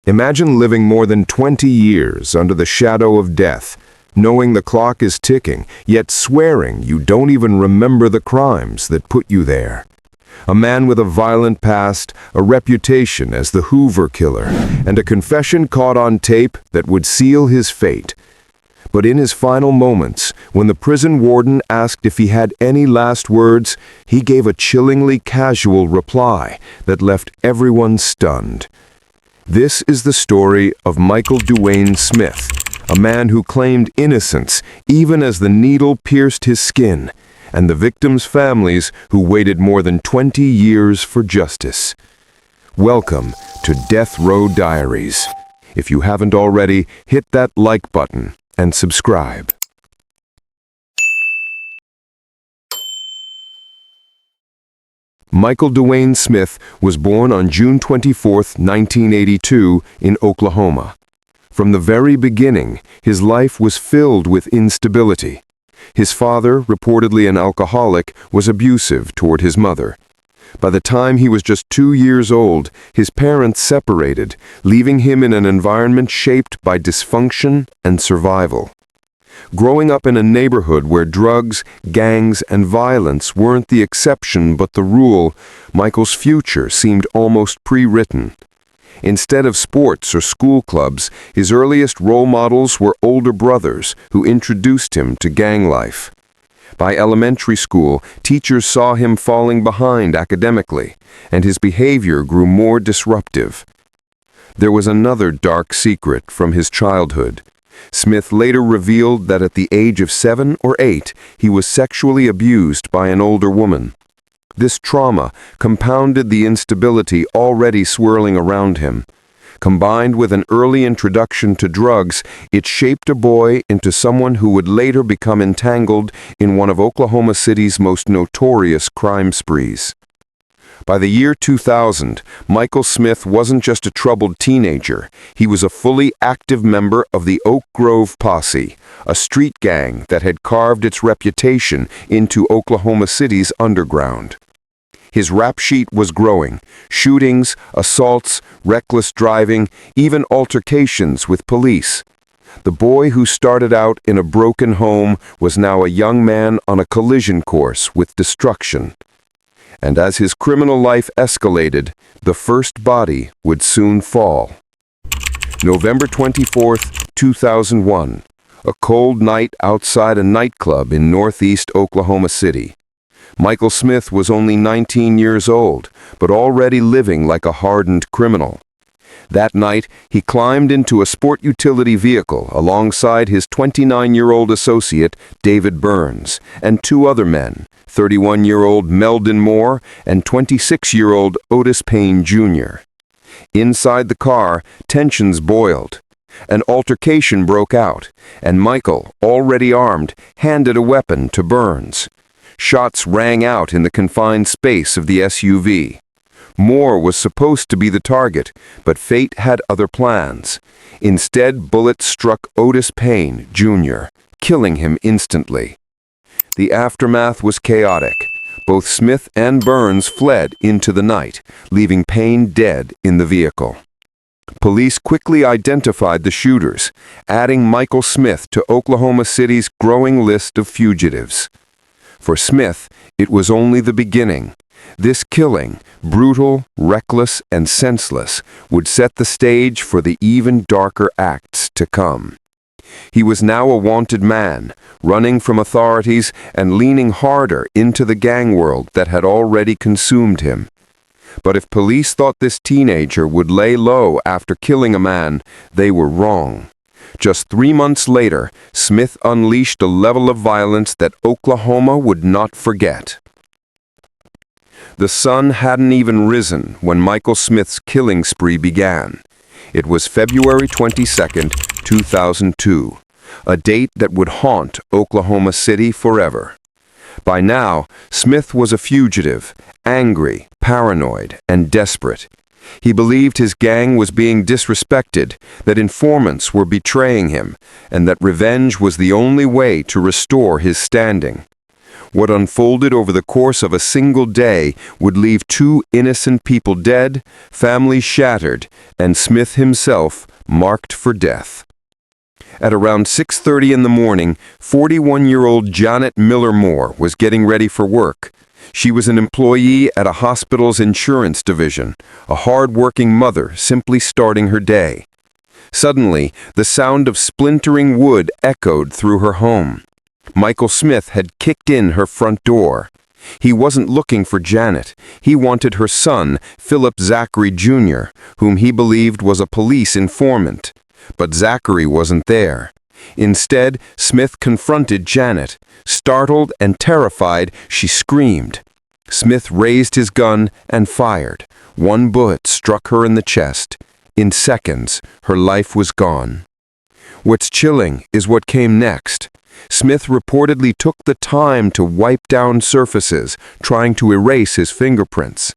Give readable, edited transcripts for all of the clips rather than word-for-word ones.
Imagine living more than 20 years under the shadow of death, knowing the clock is ticking, yet swearing you don't even remember the crimes that put you there. A man with a violent past, a reputation as the Hoover Killer, and a confession caught on tape that would seal his fate. But in his final moments, when the prison warden asked if he had any last words, he gave a chillingly casual reply that left everyone stunned. This is the story of Michael Dewayne Smith, a man who claimed innocence even as the needle pierced his skin, and the victims' families who waited more than 20 years for justice. Welcome to Death Row Diaries. If you haven't already, hit that like button and subscribe. Michael Dewayne Smith was born on June 24, 1982, in Oklahoma. From the very beginning, his life was filled with instability. His father, reportedly an alcoholic, was abusive toward his mother. By the time he was just 2 years old, his parents separated, leaving him in an environment shaped by dysfunction and survival. Growing up in a neighborhood where drugs, gangs, and violence weren't the exception but the rule, Michael's future seemed almost pre-written. Instead of sports or school clubs, his earliest role models were older brothers who introduced him to gang life. By elementary school, teachers saw him falling behind academically, and his behavior grew more disruptive. There was another dark secret from his childhood. Smith later revealed that at the age of 7 or 8, he was sexually abused by an older woman. This trauma compounded the instability already swirling around him. Combined with an early introduction to drugs, it shaped a boy into someone who would later become entangled in one of Oklahoma City's most notorious crime sprees. By the year 2000, Michael Smith wasn't just a troubled teenager. He was a fully active member of the Oak Grove Posse, a street gang that had carved its reputation into Oklahoma City's underground. His rap sheet was growing: shootings, assaults, reckless driving, even altercations with police. The boy who started out in a broken home was now a young man on a collision course with destruction. And as his criminal life escalated, the first body would soon fall. November 24, 2001, a cold night outside a nightclub in northeast Oklahoma City. Michael Smith was only 19 years old, but already living like a hardened criminal. That night, he climbed into a sport utility vehicle alongside his 29-year-old associate, David Burns, and 2 other men, 31-year-old Meldon Moore and 26-year-old Otis Payne Jr. Inside the car, tensions boiled. An altercation broke out, and Michael, already armed, handed a weapon to Burns. Shots rang out in the confined space of the SUV. Moore was supposed to be the target, but fate had other plans. Instead, bullets struck Otis Payne, Jr., killing him instantly. The aftermath was chaotic. Both Smith and Burns fled into the night, leaving Payne dead in the vehicle. Police quickly identified the shooters, adding Michael Smith to Oklahoma City's growing list of fugitives. For Smith, it was only the beginning. This killing, brutal, reckless, and senseless, would set the stage for the even darker acts to come. He was now a wanted man, running from authorities and leaning harder into the gang world that had already consumed him. But if police thought this teenager would lay low after killing a man, they were wrong. Just 3 months later, Smith unleashed a level of violence that Oklahoma would not forget. The sun hadn't even risen when Michael Smith's killing spree began. It was February 22, 2002, a date that would haunt Oklahoma City forever. By now, Smith was a fugitive, angry, paranoid, and desperate. He believed his gang was being disrespected, that informants were betraying him, and that revenge was the only way to restore his standing. What unfolded over the course of a single day would leave 2 innocent people dead, families shattered, and Smith himself marked for death. At around 6:30 in the morning, 41-year-old Janet Miller Moore was getting ready for work. She was an employee at a hospital's insurance division, a hard-working mother simply starting her day. Suddenly, the sound of splintering wood echoed through her home. Michael Smith had kicked in her front door. He wasn't looking for Janet. He wanted her son, Philip Zachary Jr., whom he believed was a police informant. But Zachary wasn't there. Instead, Smith confronted Janet. Startled and terrified, she screamed. Smith raised his gun and fired. 1 bullet struck her in the chest. In seconds, her life was gone. What's chilling is what came next. Smith reportedly took the time to wipe down surfaces, trying to erase his fingerprints.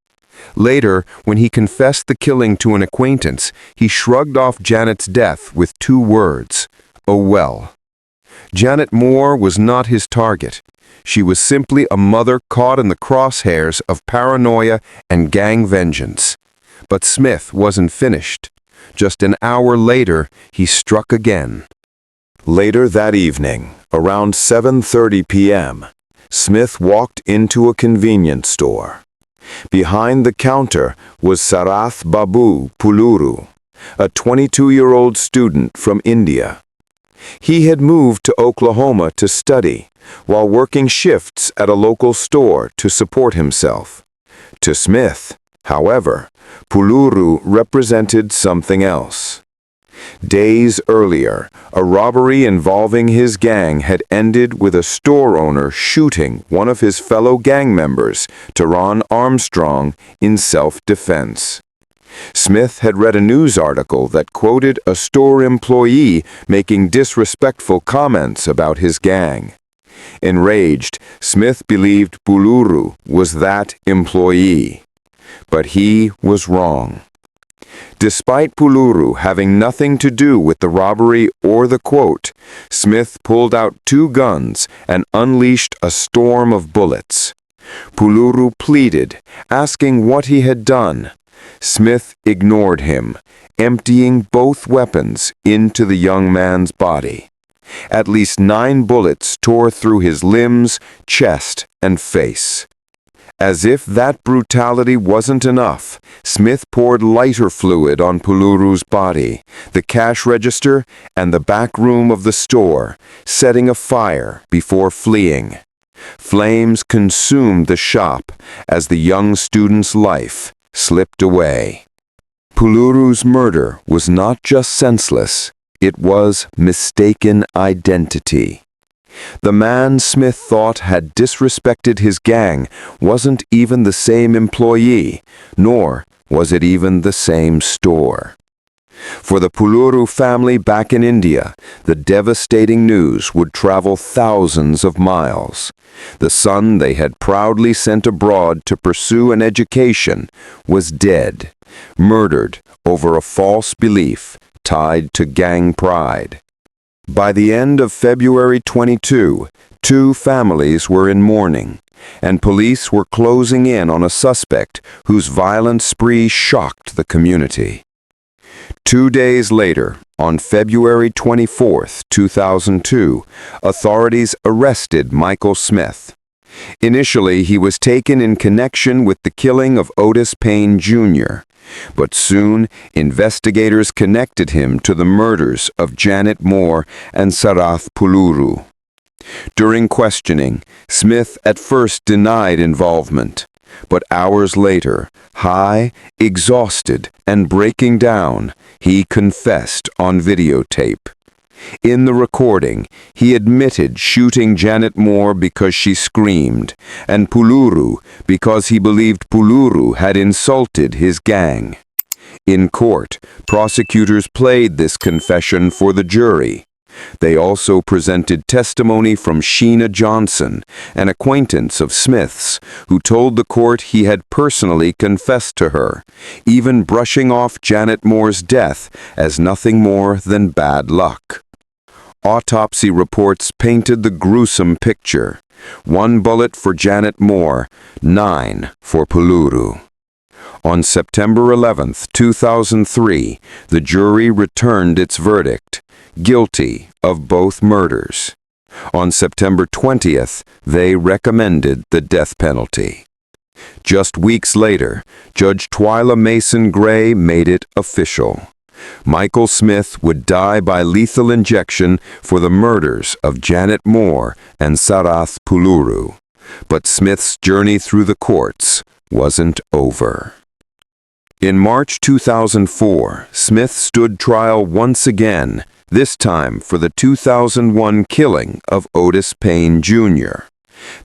Later, when he confessed the killing to an acquaintance, he shrugged off Janet's death with 2 words, "Oh well." Janet Moore was not his target. She was simply a mother caught in the crosshairs of paranoia and gang vengeance. But Smith wasn't finished. Just an hour later, he struck again. Later that evening, around 7:30 p.m., Smith walked into a convenience store. Behind the counter was Sarath Babu Pulluru, a 22-year-old student from India. He had moved to Oklahoma to study, while working shifts at a local store to support himself. To Smith, however, Pulluru represented something else. Days earlier, a robbery involving his gang had ended with a store owner shooting one of his fellow gang members, Teron Armstrong, in self-defense. Smith had read a news article that quoted a store employee making disrespectful comments about his gang. Enraged, Smith believed Pulluru was that employee. But he was wrong. Despite Pulluru having nothing to do with the robbery or the quote, Smith pulled out 2 guns and unleashed a storm of bullets. Pulluru pleaded, asking what he had done. Smith ignored him, emptying both weapons into the young man's body. At least 9 bullets tore through his limbs, chest, and face. As if that brutality wasn't enough, Smith poured lighter fluid on Pulluru's body, the cash register, and the back room of the store, setting a fire before fleeing. Flames consumed the shop as the young student's life slipped away. Pulluru's murder was not just senseless, it was mistaken identity. The man Smith thought had disrespected his gang wasn't even the same employee, nor was it even the same store. For the Pulluru family back in India, the devastating news would travel thousands of miles. The son they had proudly sent abroad to pursue an education was dead, murdered over a false belief tied to gang pride. By the end of February 22, 2 families were in mourning, and police were closing in on a suspect whose violent spree shocked the community. 2 days later, on February 24, 2002, authorities arrested Michael Smith. Initially, he was taken in connection with the killing of Otis Payne Jr., but soon investigators connected him to the murders of Janet Moore and Sarath Pulluru. During questioning, Smith at first denied involvement, but hours later, high, exhausted, and breaking down, he confessed on videotape. In the recording, he admitted shooting Janet Moore because she screamed, and Pulluru because he believed Pulluru had insulted his gang. In court, prosecutors played this confession for the jury. They also presented testimony from Sheena Johnson, an acquaintance of Smith's, who told the court he had personally confessed to her, even brushing off Janet Moore's death as nothing more than bad luck. autopsy reports painted the gruesome picture. 1 bullet for Janet Moore, 9 for Pulluru. On September 11, 2003, the jury returned its verdict, guilty of both murders. On September 20th, they recommended the death penalty. Just weeks later, Judge Twyla Mason Gray made it official. Michael Smith would die by lethal injection for the murders of Janet Moore and Sarath Pulluru. But Smith's journey through the courts wasn't over. In March 2004, Smith stood trial once again, this time for the 2001 killing of Otis Payne Jr.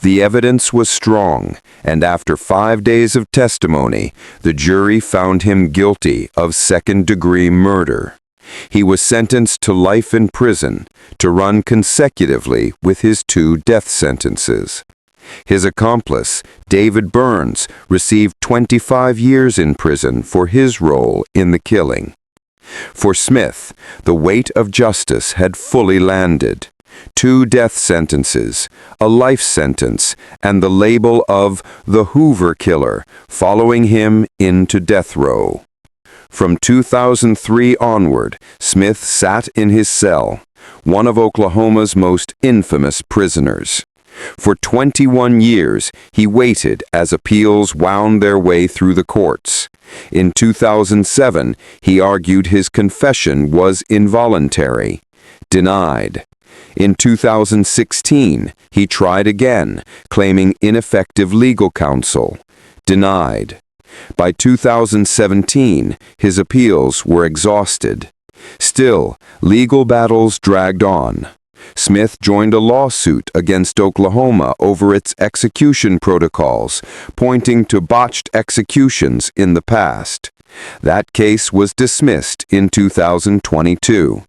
The evidence was strong, and after 5 days of testimony, the jury found him guilty of second-degree murder. He was sentenced to life in prison, to run consecutively with his 2 death sentences. His accomplice, David Burns, received 25 years in prison for his role in the killing. For Smith, the weight of justice had fully landed. 2 death sentences, a life sentence, and the label of the Hoover Killer following him into death row. From 2003 onward, Smith sat in his cell, one of Oklahoma's most infamous prisoners. For 21 years, he waited as appeals wound their way through the courts. In 2007, he argued his confession was involuntary. Denied. In 2016, he tried again, claiming ineffective legal counsel. Denied. By 2017, his appeals were exhausted. Still, legal battles dragged on. Smith joined a lawsuit against Oklahoma over its execution protocols, pointing to botched executions in the past. That case was dismissed in 2022.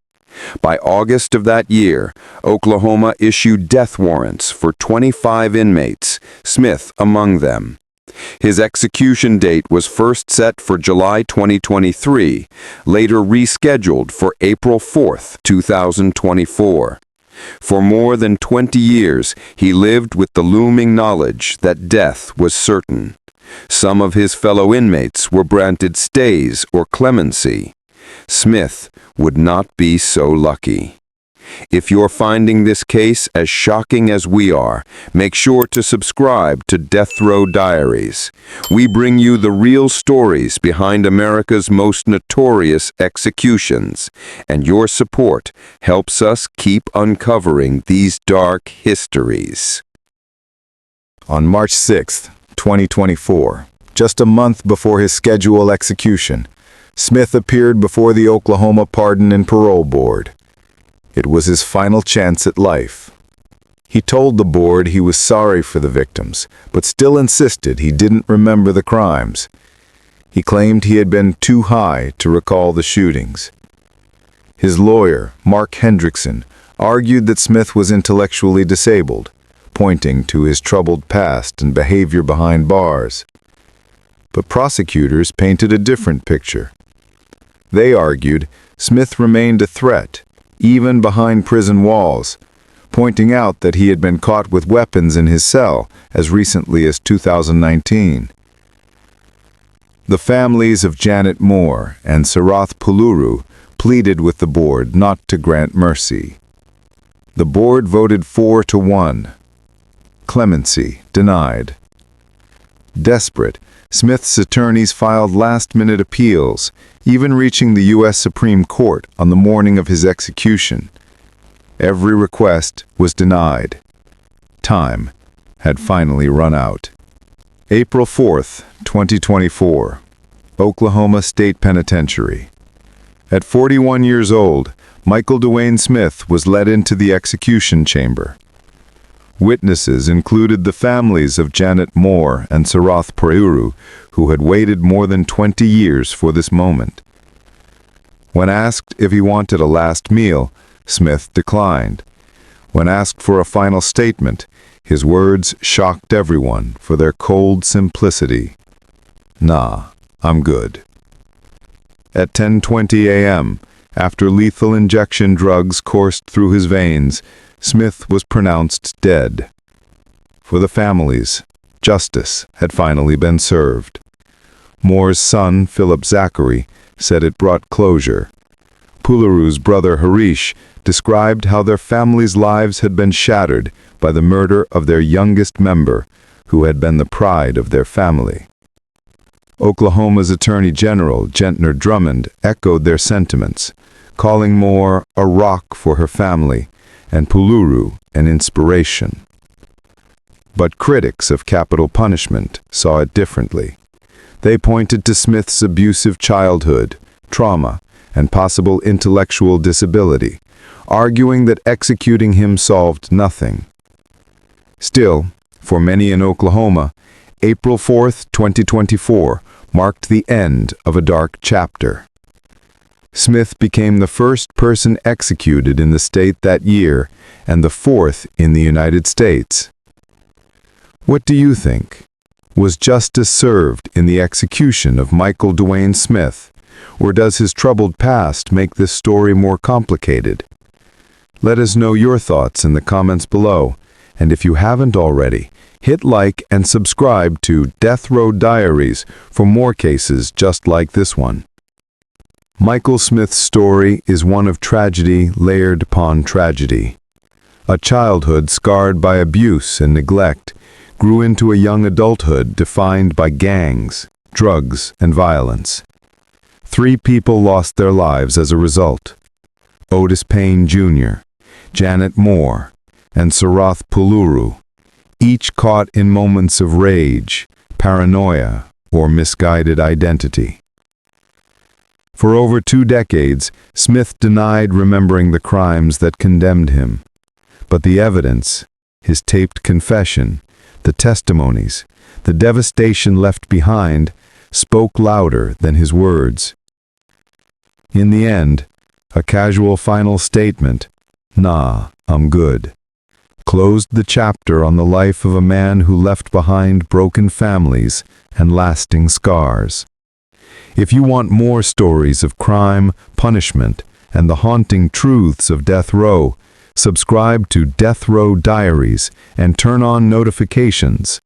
By August of that year, Oklahoma issued death warrants for 25 inmates, Smith among them. His execution date was first set for July 2023, later rescheduled for April 4, 2024. For more than 20 years, he lived with the looming knowledge that death was certain. Some of his fellow inmates were granted stays or clemency. Smith would not be so lucky. If you're finding this case as shocking as we are, make sure to subscribe to Death Row Diaries. We bring you the real stories behind America's most notorious executions, and your support helps us keep uncovering these dark histories. On March 6, 2024, just a month before his scheduled execution, Smith appeared before the Oklahoma Pardon and Parole Board. It was his final chance at life. He told the board he was sorry for the victims, but still insisted he didn't remember the crimes. He claimed he had been too high to recall the shootings. His lawyer, Mark Hendrickson, argued that Smith was intellectually disabled, pointing to his troubled past and behavior behind bars. But prosecutors painted a different picture. They argued Smith remained a threat, even behind prison walls, pointing out that he had been caught with weapons in his cell as recently as 2019. The families of Janet Moore and Sarath Pulluru pleaded with the board not to grant mercy. The board voted 4-1. Clemency denied. Desperate, Smith's attorneys filed last-minute appeals, even reaching the U.S. Supreme Court on the morning of his execution. Every request was denied. Time had finally run out. April 4, 2024, Oklahoma State Penitentiary. At 41 years old, Michael Dewayne Smith was led into the execution chamber. Witnesses included the families of Janet Moore and Sarath Pulluru, who had waited more than 20 years for this moment. When asked if he wanted a last meal, Smith declined. When asked for a final statement, his words shocked everyone for their cold simplicity. "Nah, I'm good." At 10:20 a.m., After lethal injection drugs coursed through his veins, Smith was pronounced dead. For the families, justice had finally been served. Moore's son, Philip Zachary, said it brought closure. Pulluru's brother Harish described how their families' lives had been shattered by the murder of their youngest member, who had been the pride of their family. Oklahoma's Attorney General, Gentner Drummond, echoed their sentiments, calling Moore a rock for her family and Pulluru an inspiration. But critics of capital punishment saw it differently. They pointed to Smith's abusive childhood, trauma, and possible intellectual disability, arguing that executing him solved nothing. Still, for many in Oklahoma, April 4, 2024, marked the end of a dark chapter. Smith became the first person executed in the state that year and the fourth in the United States. What do you think? Was justice served in the execution of Michael Dewayne Smith, or does his troubled past make this story more complicated? Let us know your thoughts in the comments below, and if you haven't already, hit like and subscribe to Death Row Diaries for more cases just like this one. Michael Smith's story is one of tragedy layered upon tragedy. A childhood scarred by abuse and neglect grew into a young adulthood defined by gangs, drugs, and violence. 3 people lost their lives as a result: Otis Payne Jr., Janet Moore, and Sarath Pulluru, each caught in moments of rage, paranoia, or misguided identity. For over 2 decades, Smith denied remembering the crimes that condemned him. But the evidence, his taped confession, the testimonies, the devastation left behind, spoke louder than his words. In the end, a casual final statement, "Nah, I'm good," closed the chapter on the life of a man who left behind broken families and lasting scars. If you want more stories of crime, punishment, and the haunting truths of death row, subscribe to Death Row Diaries and turn on notifications.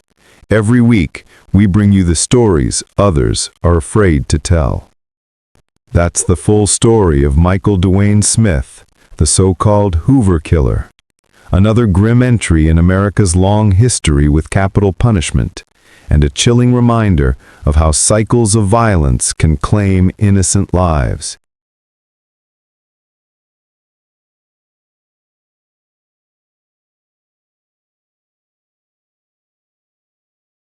Every week, we bring you the stories others are afraid to tell. That's the full story of Michael Dewayne Smith, the so-called Hoover Killer. Another grim entry in America's long history with capital punishment, and a chilling reminder of how cycles of violence can claim innocent lives.